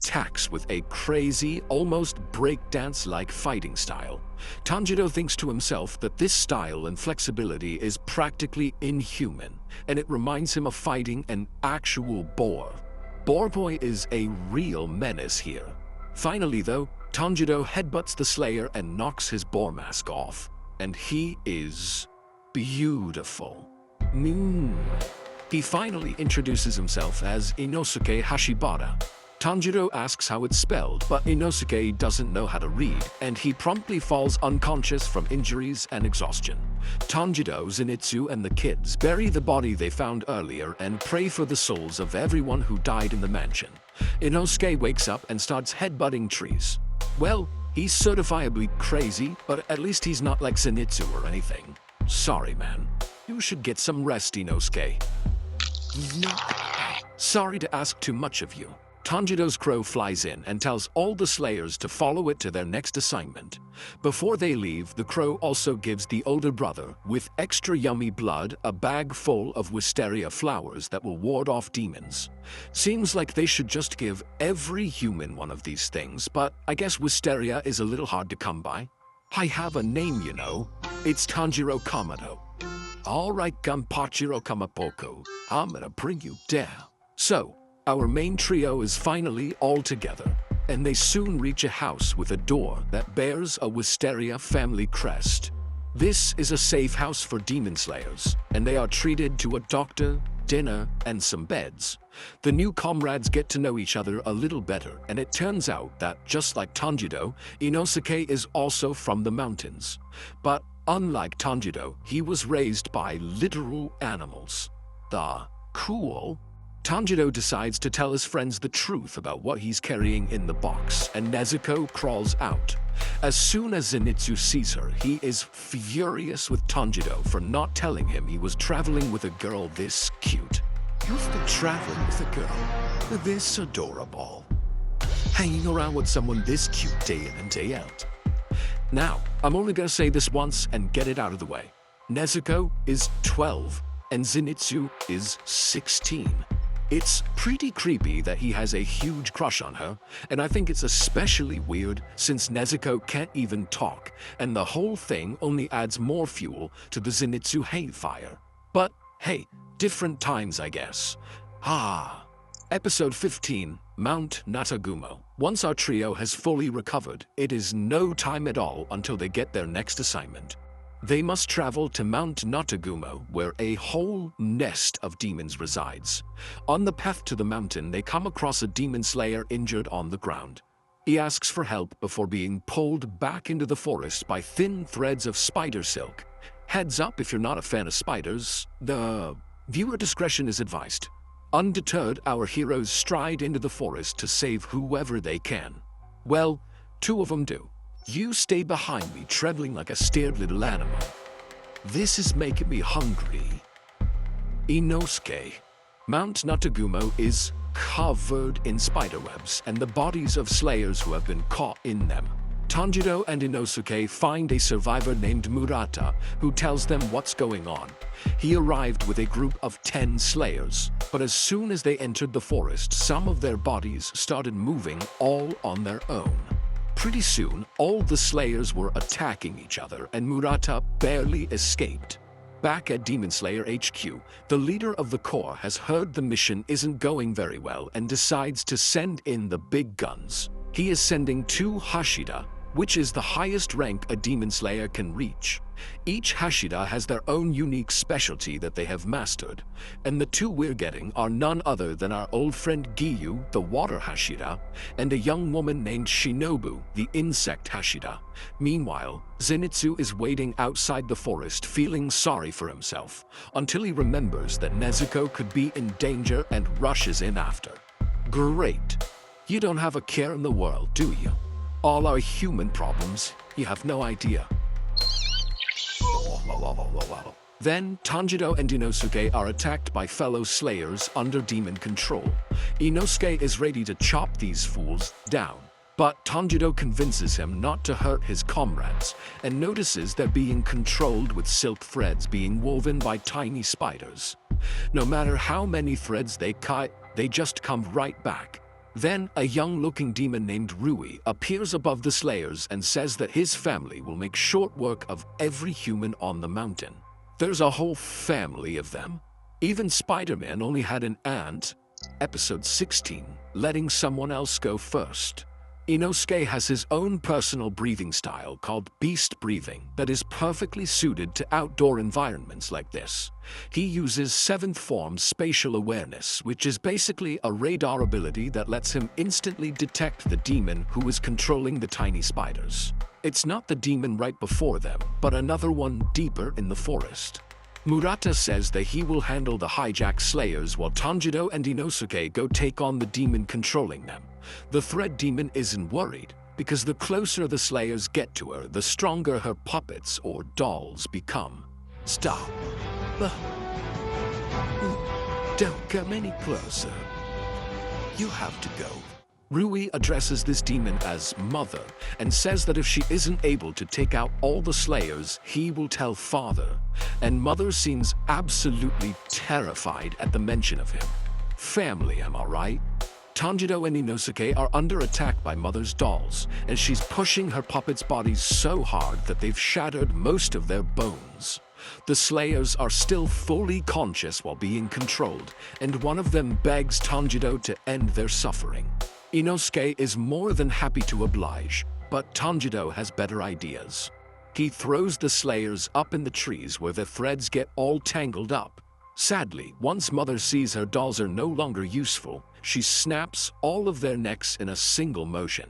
attacks with a crazy, almost breakdance-like fighting style. Tanjiro thinks to himself that this style and flexibility is practically inhuman, and it reminds him of fighting an actual boar. Boar Boy is a real menace here. Finally though, Tanjiro headbutts the Slayer and knocks his boar mask off. And he is beautiful. He finally introduces himself as Inosuke Hashibara. Tanjiro asks how it's spelled, but Inosuke doesn't know how to read, and he promptly falls unconscious from injuries and exhaustion. Tanjiro, Zenitsu, and the kids bury the body they found earlier and pray for the souls of everyone who died in the mansion. Inosuke wakes up and starts headbutting trees. Well, he's certifiably crazy, but at least he's not like Zenitsu or anything. Sorry, man. You should get some rest, Inosuke. Sorry to ask too much of you. Tanjiro's crow flies in and tells all the Slayers to follow it to their next assignment. Before they leave, the crow also gives the older brother, with extra yummy blood, a bag full of wisteria flowers that will ward off demons. Seems like they should just give every human one of these things, but I guess wisteria is a little hard to come by. I have a name, you know. It's Tanjiro Kamado. Alright, Gunpachiro Kamapoko, I'm gonna bring you down. So, our main trio is finally all together, and they soon reach a house with a door that bears a Wisteria family crest. This is a safe house for demon slayers, and they are treated to a doctor, dinner, and some beds. The new comrades get to know each other a little better, and it turns out that, just like Tanjiro, Inosuke is also from the mountains. But unlike Tanjiro, he was raised by literal animals. Cool. Tanjiro decides to tell his friends the truth about what he's carrying in the box, and Nezuko crawls out. As soon as Zenitsu sees her, he is furious with Tanjiro for not telling him he was traveling with a girl this cute. You've been traveling with a girl this adorable, hanging around with someone this cute day in and day out. Now, I'm only gonna say this once and get it out of the way. Nezuko is 12, and Zenitsu is 16. It's pretty creepy that he has a huge crush on her, and I think it's especially weird since Nezuko can't even talk, and the whole thing only adds more fuel to the Zenitsu hate fire. But hey, different times, I guess. Episode 15, Mount Natagumo. Once our trio has fully recovered, it is no time at all until they get their next assignment. They must travel to Mount Natagumo, where a whole nest of demons resides. On the path to the mountain, they come across a demon slayer injured on the ground. He asks for help before being pulled back into the forest by thin threads of spider silk. Heads up if you're not a fan of spiders, the viewer discretion is advised. Undeterred, our heroes stride into the forest to save whoever they can. Well, two of them do. You stay behind me, trembling like a scared little animal. This is making me hungry. Inosuke. Mount Natagumo is covered in spiderwebs and the bodies of slayers who have been caught in them. Tanjiro and Inosuke find a survivor named Murata who tells them what's going on. He arrived with a group of 10 slayers, but as soon as they entered the forest, some of their bodies started moving all on their own. Pretty soon, all the slayers were attacking each other, and Murata barely escaped. Back at Demon Slayer HQ, the leader of the Corps has heard the mission isn't going very well and decides to send in the big guns. He is sending 2 hashira, which is the highest rank a Demon Slayer can reach. Each hashira has their own unique specialty that they have mastered, and the 2 we're getting are none other than our old friend Giyu, the water hashira, and a young woman named Shinobu, the insect hashira. Meanwhile, Zenitsu is waiting outside the forest feeling sorry for himself, until he remembers that Nezuko could be in danger and rushes in after. Great. You don't have a care in the world, do you? All our human problems, you have no idea. Then, Tanjiro and Inosuke are attacked by fellow slayers under demon control. Inosuke is ready to chop these fools down, but Tanjiro convinces him not to hurt his comrades and notices they're being controlled with silk threads being woven by tiny spiders. No matter how many threads they cut, they just come right back. Then a young-looking demon named Rui appears above the Slayers and says that his family will make short work of every human on the mountain. There's a whole family of them. Even Spider-Man only had an aunt. Episode 16, letting someone else go first. Inosuke has his own personal breathing style called beast breathing that is perfectly suited to outdoor environments like this. He uses 7th form spatial awareness, which is basically a radar ability that lets him instantly detect the demon who is controlling the tiny spiders. It's not the demon right before them, but another one deeper in the forest. Murata says that he will handle the hijack slayers while Tanjiro and Inosuke go take on the demon controlling them. The thread demon isn't worried, because the closer the slayers get to her, the stronger her puppets or dolls become. Stop. Don't come any closer. You have to go. Rui addresses this demon as Mother and says that if she isn't able to take out all the slayers, he will tell Father. And Mother seems absolutely terrified at the mention of him. Family, am I right? Tanjiro and Inosuke are under attack by Mother's dolls, and she's pushing her puppets' bodies so hard that they've shattered most of their bones. The Slayers are still fully conscious while being controlled, and one of them begs Tanjiro to end their suffering. Inosuke is more than happy to oblige, but Tanjiro has better ideas. He throws the Slayers up in the trees where the threads get all tangled up. Sadly, once Mother sees her dolls are no longer useful, she snaps all of their necks in a single motion.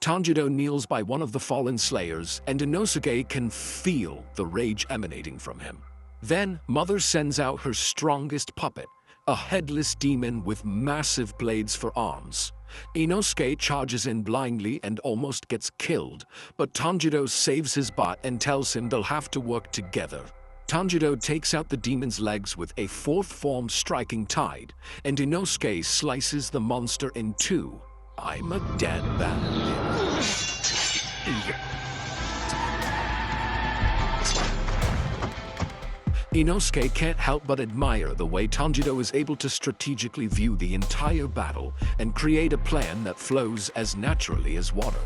Tanjiro kneels by one of the fallen Slayers, and Inosuke can feel the rage emanating from him. Then, Mother sends out her strongest puppet, a headless demon with massive blades for arms. Inosuke charges in blindly and almost gets killed, but Tanjiro saves his butt and tells him they'll have to work together. Tanjiro takes out the demon's legs with a 4th form striking tide, and Inosuke slices the monster in two. I'm a dead man. Inosuke can't help but admire the way Tanjiro is able to strategically view the entire battle and create a plan that flows as naturally as water.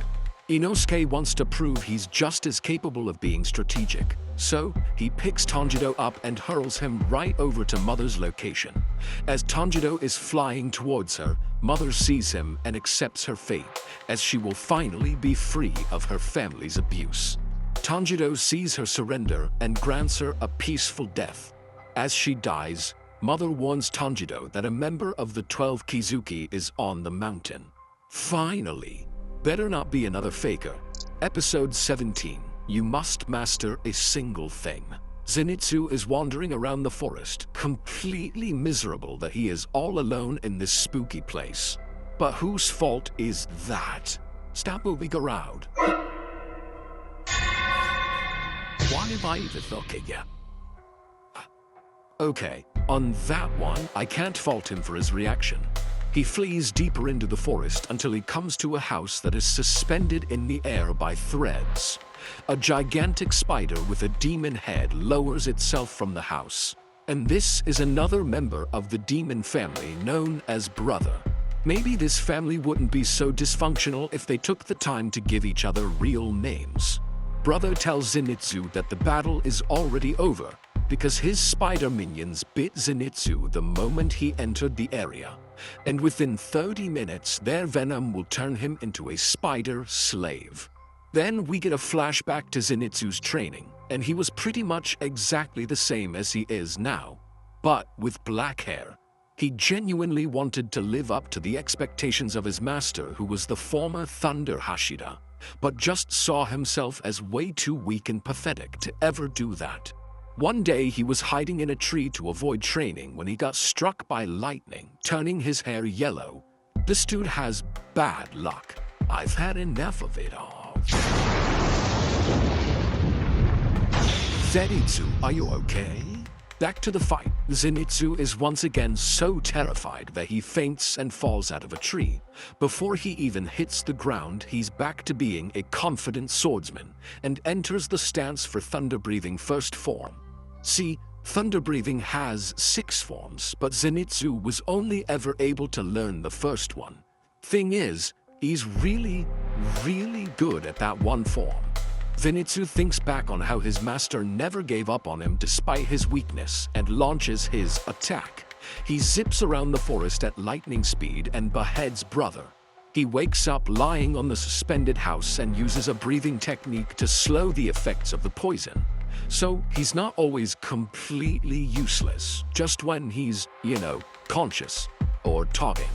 Inosuke wants to prove he's just as capable of being strategic, so he picks Tanjiro up and hurls him right over to Mother's location. As Tanjiro is flying towards her, Mother sees him and accepts her fate, as she will finally be free of her family's abuse. Tanjiro sees her surrender and grants her a peaceful death. As she dies, Mother warns Tanjiro that a member of the 12 Kizuki is on the mountain. Finally! Better not be another faker. Episode 17. You must master a single thing. Zenitsu is wandering around the forest, completely miserable that he is all alone in this spooky place. But whose fault is that? Stop moving around. Why am I even looking at? Okay, on that one, I can't fault him for his reaction. He flees deeper into the forest until he comes to a house that is suspended in the air by threads. A gigantic spider with a demon head lowers itself from the house. And this is another member of the demon family known as Brother. Maybe this family wouldn't be so dysfunctional if they took the time to give each other real names. Brother tells Zenitsu that the battle is already over because his spider minions bit Zenitsu the moment he entered the area. And within 30 minutes, their venom will turn him into a spider slave. Then we get a flashback to Zenitsu's training, and he was pretty much exactly the same as he is now, but with black hair. He genuinely wanted to live up to the expectations of his master, who was the former Thunder Hashira, but just saw himself as way too weak and pathetic to ever do that. One day he was hiding in a tree to avoid training when he got struck by lightning, turning his hair yellow. This dude has bad luck. I've had enough of it all. Zenitsu, are you okay? Back to the fight. Zenitsu is once again so terrified that he faints and falls out of a tree. Before he even hits the ground, he's back to being a confident swordsman and enters the stance for Thunder Breathing first form. See, Thunder Breathing has 6 forms, but Zenitsu was only ever able to learn the first one. Thing is, he's really good at that one form. Zenitsu thinks back on how his master never gave up on him despite his weakness and launches his attack. He zips around the forest at lightning speed and beheads brother. He wakes up lying on the suspended house and uses a breathing technique to slow the effects of the poison. So he's not always completely useless, just when he's, conscious or talking.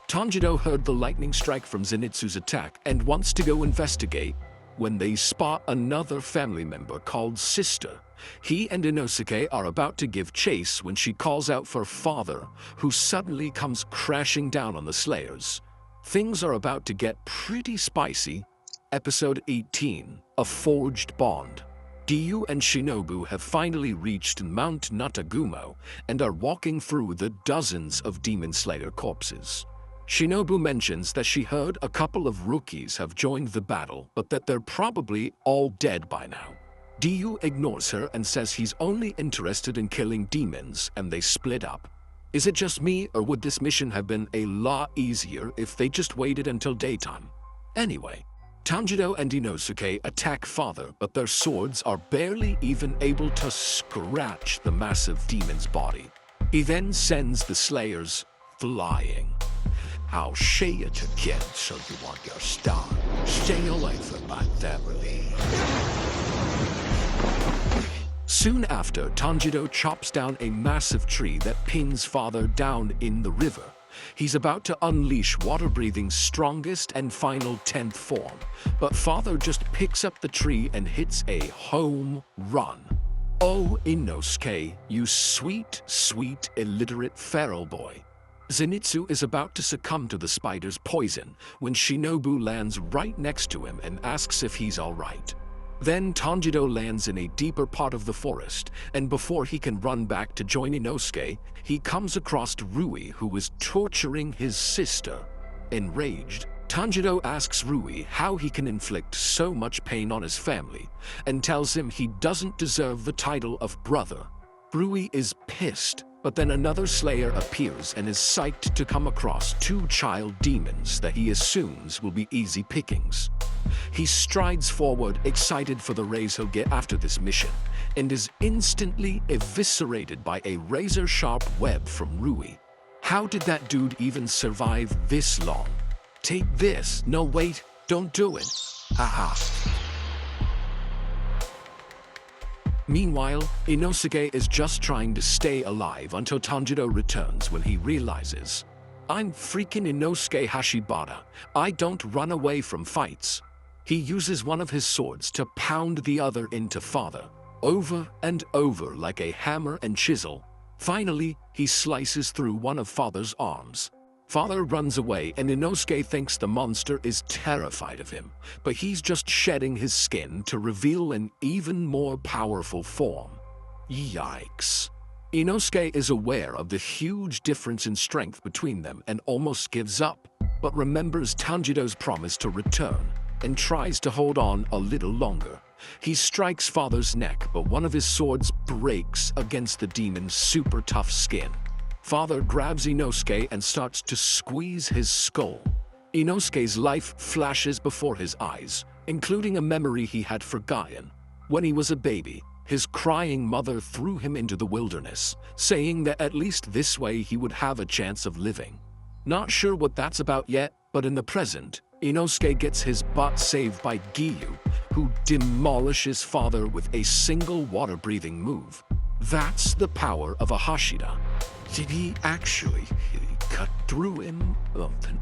Tanjiro heard the lightning strike from Zenitsu's attack and wants to go investigate when they spot another family member called Sister. He and Inosuke are about to give chase when she calls out for father, who suddenly comes crashing down on the Slayers. Things are about to get pretty spicy. Episode 18, A Forged Bond. Giyu and Shinobu have finally reached Mount Natagumo and are walking through the dozens of Demon Slayer corpses. Shinobu mentions that she heard a couple of rookies have joined the battle, but that they're probably all dead by now. Giyu ignores her and says he's only interested in killing demons, and they split up. Is it just me, or would this mission have been a lot easier if they just waited until daytime? Anyway, Tanjiro and Inosuke attack father, but their swords are barely even able to scratch the massive demon's body. He then sends the Slayers flying. I'll show you to kids so you want your star. Stay away from my family. Soon after, Tanjiro chops down a massive tree that pins father down in the river. He's about to unleash water-breathing's strongest and final 10th form, but father just picks up the tree and hits a home run. Oh, Inosuke, you sweet, illiterate feral boy. Zenitsu is about to succumb to the spider's poison when Shinobu lands right next to him and asks if he's alright. Then Tanjiro lands in a deeper part of the forest, and before he can run back to join Inosuke, he comes across Rui, who is torturing his sister. Enraged, Tanjiro asks Rui how he can inflict so much pain on his family, and tells him he doesn't deserve the title of brother. Rui is pissed, but then another Slayer appears and is psyched to come across two child demons that he assumes will be easy pickings. He strides forward, excited for the raise he'll get after this mission, and is instantly eviscerated by a razor-sharp web from Rui. How did that dude even survive this long? Take this. No, wait, don't do it. Haha. Meanwhile, Inosuke is just trying to stay alive until Tanjiro returns when he realizes, I'm freaking Inosuke Hashibata. I don't run away from fights. He uses one of his swords to pound the other into father, over and over like a hammer and chisel. Finally, he slices through one of father's arms. Father runs away and Inosuke thinks the monster is terrified of him, but he's just shedding his skin to reveal an even more powerful form. Yikes. Inosuke is aware of the huge difference in strength between them and almost gives up, but remembers Tanjiro's promise to return and tries to hold on a little longer. He strikes father's neck, but one of his swords breaks against the demon's super tough skin. Father grabs Inosuke and starts to squeeze his skull. Inosuke's life flashes before his eyes, including a memory he had forgotten. When he was a baby, his crying mother threw him into the wilderness, saying that at least this way he would have a chance of living. Not sure what that's about yet, but in the present, Inosuke gets his butt saved by Giyu, who demolishes father with a single water-breathing move. That's the power of a hashira. Did he actually cut through him? Then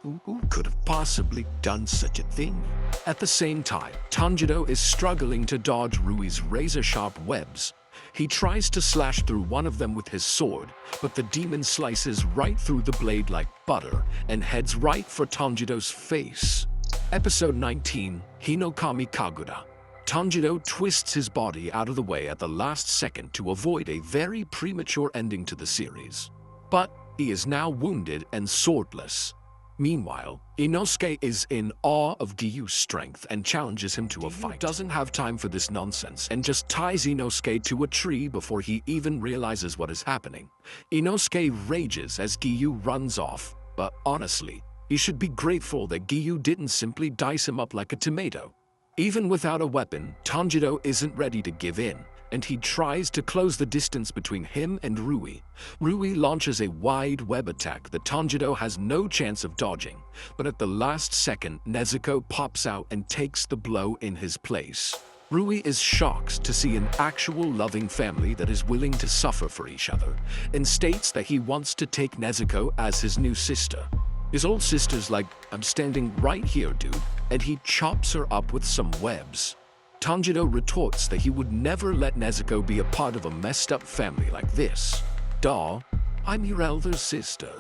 who could have possibly done such a thing? At the same time, Tanjiro is struggling to dodge Rui's razor-sharp webs. He tries to slash through one of them with his sword, but the demon slices right through the blade like butter and heads right for Tanjiro's face. Episode 19, Hinokami Kagura. Tanjiro twists his body out of the way at the last second to avoid a very premature ending to the series. But he is now wounded and swordless. Meanwhile, Inosuke is in awe of Giyu's strength and challenges him to a fight. Doesn't have time for this nonsense and just ties Inosuke to a tree before he even realizes what is happening. Inosuke rages as Giyu runs off, But honestly, he should be grateful that Giyu didn't simply dice him up like a tomato. Even without a weapon, Tanjiro isn't ready to give in, and he tries to close the distance between him and Rui. Rui launches a wide web attack that Tanjiro has no chance of dodging, but at the last second, Nezuko pops out and takes the blow in his place. Rui is shocked to see an actual loving family that is willing to suffer for each other, and states that he wants to take Nezuko as his new sister. His old sister's like, "I'm standing right here, dude," and he chops her up with some webs. Tanjiro retorts that he would never let Nezuko be a part of a messed up family like this. "Duh, I'm your elder sister.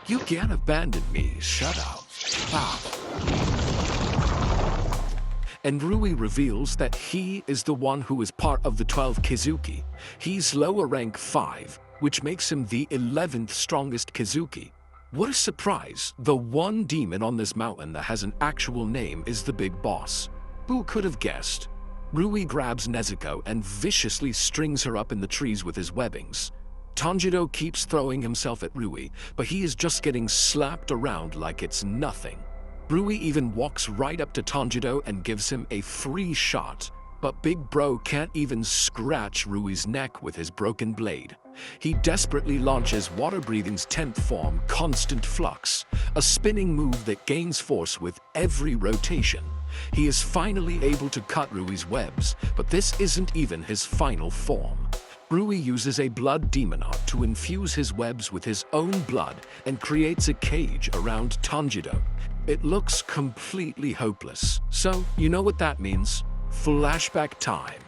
You can't abandon me, shut up." And Rui reveals that he is the one who is part of the 12 Kizuki. He's lower rank 5, which makes him the 11th strongest Kizuki. What a surprise! The one demon on this mountain that has an actual name is the big boss. Who could have guessed? Rui grabs Nezuko and viciously strings her up in the trees with his webbings. Tanjiro keeps throwing himself at Rui, but he is just getting slapped around like it's nothing. Rui even walks right up to Tanjiro and gives him a free shot, but Big Bro can't even scratch Rui's neck with his broken blade. He desperately launches Water Breathing's 10th form, Constant Flux, a spinning move that gains force with every rotation. He is finally able to cut Rui's webs, but this isn't even his final form. Rui uses a blood demon art to infuse his webs with his own blood and creates a cage around Tanjiro. It looks completely hopeless. So, you know what that means? Flashback time.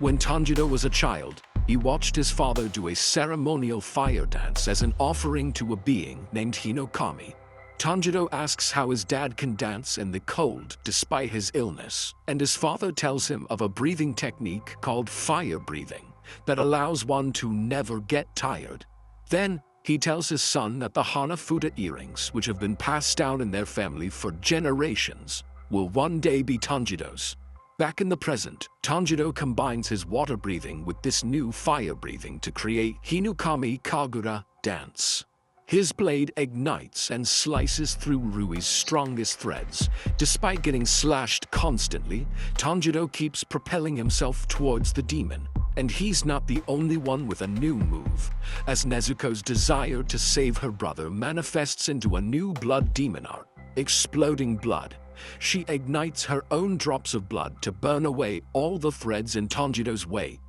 When Tanjiro was a child, he watched his father do a ceremonial fire dance as an offering to a being named Hinokami. Tanjiro asks how his dad can dance in the cold despite his illness, and his father tells him of a breathing technique called fire breathing that allows one to never get tired. Then, he tells his son that the Hanafuda earrings, which have been passed down in their family for generations, will one day be Tanjiro's. Back in the present, Tanjiro combines his water breathing with this new fire breathing to create Hinokami Kagura dance. His blade ignites and slices through Rui's strongest threads. Despite getting slashed constantly, Tanjiro keeps propelling himself towards the demon. And he's not the only one with a new move, as Nezuko's desire to save her brother manifests into a new blood demon art, Exploding Blood. She ignites her own drops of blood to burn away all the threads in Tanjiro's way.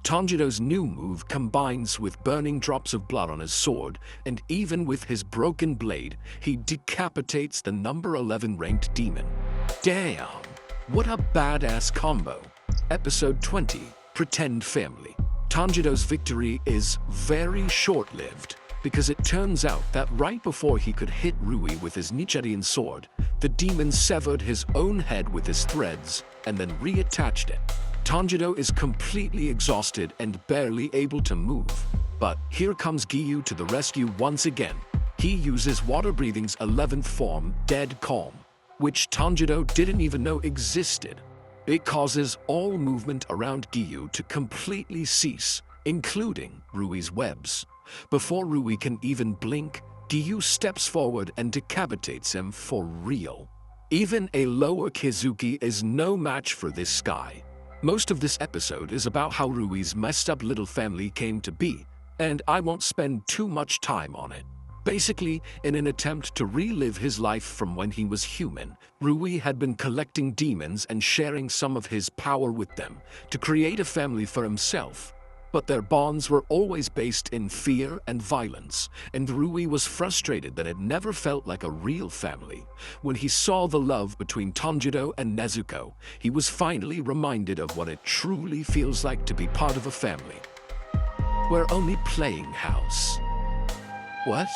Tanjiro's new move combines with burning drops of blood on his sword, and even with his broken blade, he decapitates the number 11 ranked demon. Damn, what a badass combo. Episode 20. Pretend Family. Tanjiro's victory is very short-lived, because it turns out that right before he could hit Rui with his Nichiren sword, the demon severed his own head with his threads and then reattached it. Tanjiro is completely exhausted and barely able to move. But here comes Giyu to the rescue once again. He uses Water Breathing's 11th form, Dead Calm, which Tanjiro didn't even know existed. It causes all movement around Giyu to completely cease, including Rui's webs. Before Rui can even blink, Giyu steps forward and decapitates him for real. Even a lower Kizuki is no match for this guy. Most of this episode is about how Rui's messed up little family came to be, and I won't spend too much time on it. Basically, in an attempt to relive his life from when he was human, Rui had been collecting demons and sharing some of his power with them to create a family for himself. But their bonds were always based in fear and violence, and Rui was frustrated that it never felt like a real family. When he saw the love between Tanjiro and Nezuko, he was finally reminded of what it truly feels like to be part of a family. We're only playing house. What?